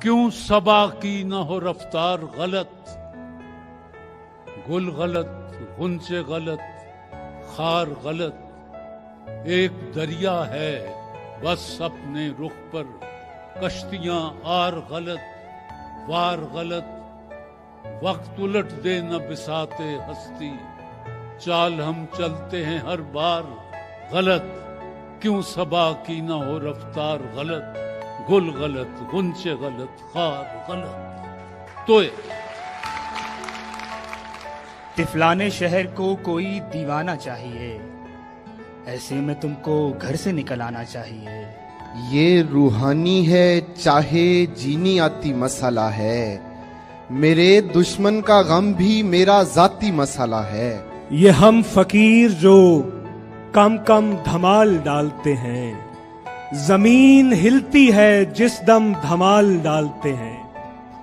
کیوں صبا کی نہ ہو رفتار غلط، گل غلط، غنچے غلط، خار غلط، ایک دریا ہے بس اپنے رخ پر، کشتیاں آر غلط، وار غلط، وقت الٹ دے نہ بساط ہستی، چال ہم چلتے ہیں ہر بار غلط، کیوں صبا کی نہ ہو رفتار غلط، گل غلط، غنچے غلط، خار غلط۔ تو طفلان شہر کو کوئی دیوانہ چاہیے، ایسے میں تم کو گھر سے نکل آنا چاہیے۔ یہ روحانی ہے چاہے جینی آتی مسئلہ ہے، میرے دشمن کا غم بھی میرا ذاتی مسئلہ ہے۔ یہ ہم فقیر جو کم کم دھمال ڈالتے ہیں، زمین ہلتی ہے جس دم دھمال ڈالتے ہیں۔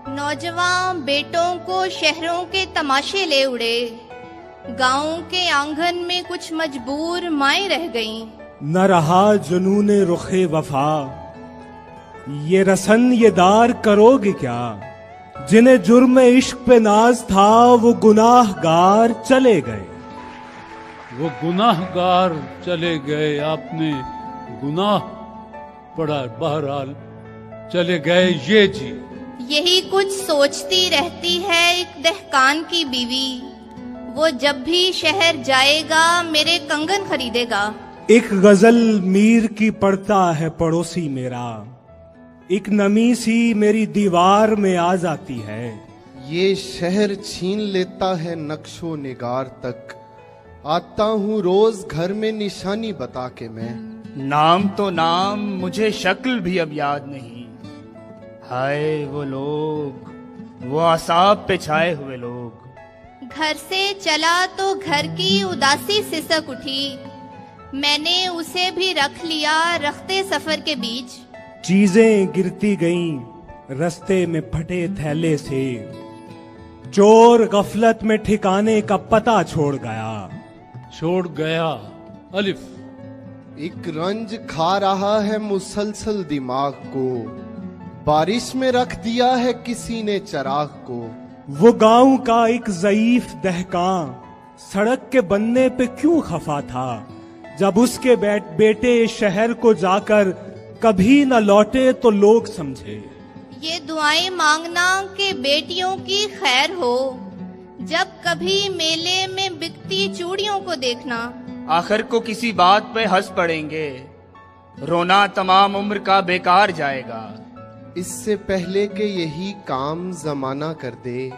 نوجوان بیٹوں کو شہروں کے تماشے لے اڑے، گاؤں کے آنگن میں کچھ مجبور مائیں رہ گئیں۔ نہ رہا جنون رخ وفا، یہ رسن یہ دار کرو گے کیا؟ جنہیں جرم عشق پہ ناز تھا وہ گناہ گار چلے گئے۔ وہ گناہ گار چلے گئے، آپ نے گناہ پڑا، بہرحال چلے گئے یہ جی۔ یہی کچھ سوچتی رہتی ہے ایک دہقان کی بیوی، وہ جب بھی شہر جائے گا میرے کنگن خریدے گا۔ ایک غزل میر کی پڑھتا ہے پڑوسی میرا، ایک نمی سی میری دیوار میں آ جاتی ہے۔ یہ شہر چھین لیتا ہے نقش و نگار تک، آتا ہوں روز گھر میں نشانی بتا کے میں۔ نام تو نام مجھے شکل بھی اب یاد نہیں، ہائے وہ لوگ، وہ اعصاب پہ چھائے ہوئے لوگ۔ گھر سے چلا تو گھر کی اداسی سسک اٹھی، میں نے اسے بھی رکھ لیا رختے سفر کے بیچ۔ چیزیں گرتی گئیں رستے میں پھٹے تھیلے سے، چور غفلت میں ٹھکانے کا پتہ چھوڑ گیا۔ چھوڑ گیا الف۔ ایک رنج کھا رہا ہے مسلسل دماغ کو، بارش میں رکھ دیا ہے کسی نے چراغ کو۔ وہ گاؤں کا ایک ضعیف دہقاں سڑک کے بننے پہ کیوں خفا تھا، جب اس کے بیٹے شہر کو جا کر کبھی نہ لوٹے تو لوگ سمجھے۔ یہ دعائیں مانگنا کہ بیٹیوں کی خیر ہو، جب کبھی میلے میں بکتی چوڑیوں کو دیکھنا۔ آخر کو کسی بات پہ ہنس پڑیں گے، رونا تمام عمر کا بیکار جائے گا۔ اس سے پہلے کہ یہی کام زمانہ کر دے،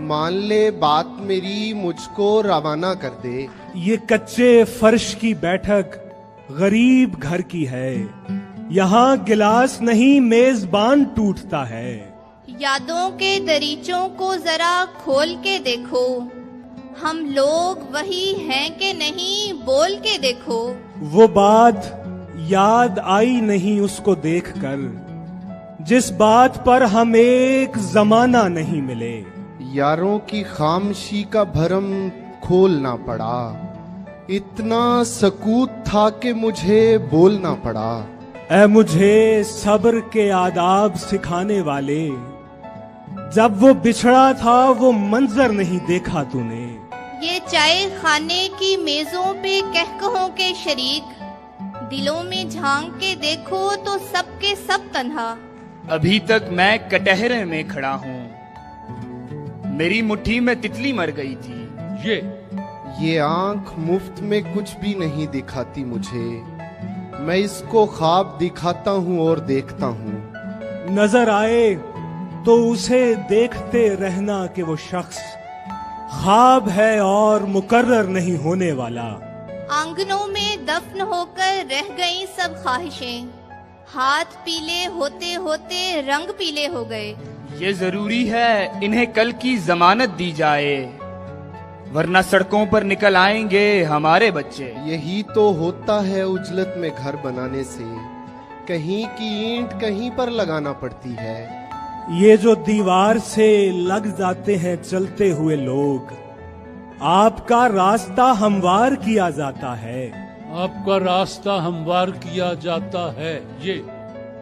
مان لے بات میری مجھ کو روانہ کر دے۔ یہ کچے فرش کی بیٹھک غریب گھر کی ہے، یہاں گلاس نہیں میزبان ٹوٹتا ہے۔ یادوں کے دریچوں کو ذرا کھول کے دیکھو، ہم لوگ وہی ہیں کہ نہیں بول کے دیکھو۔ وہ بات یاد آئی نہیں اس کو دیکھ کر، جس بات پر ہم ایک زمانہ نہیں ملے۔ یاروں کی خاموشی کا بھرم کھولنا پڑا، اتنا سکوت تھا کہ مجھے بولنا پڑا۔ اے مجھے صبر کے آداب سکھانے والے، جب وہ بچھڑا تھا وہ منظر نہیں دیکھا تو نے۔ یہ چائے خانے کی میزوں پہ کہکہوں کے شریک، دلوں میں جھانک کے دیکھو تو سب کے سب تنہا۔ ابھی تک میں کٹہرے میں کھڑا ہوں، میری مٹھی میں تتلی مر گئی تھی۔ یہ آنکھ مفت میں کچھ بھی نہیں دکھاتی مجھے، میں اس کو خواب دکھاتا ہوں اور دیکھتا ہوں۔ نظر آئے تو اسے دیکھتے رہنا کہ وہ شخص خواب ہے اور مقرر نہیں ہونے والا۔ آنگنوں میں دفن ہو کر رہ گئیں سب خواہشیں، ہاتھ پیلے ہوتے ہوتے رنگ پیلے ہو گئے۔ یہ ضروری ہے انہیں کل کی ضمانت دی جائے، ورنہ سڑکوں پر نکل آئیں گے ہمارے بچے۔ یہی تو ہوتا ہے عجلت میں گھر بنانے سے، کہیں کی اینٹ کہیں پر لگانا پڑتی ہے۔ یہ جو دیوار سے لگ جاتے ہیں چلتے ہوئے لوگ، آپ کا راستہ ہموار کیا جاتا ہے۔ آپ کا راستہ ہموار کیا جاتا ہے۔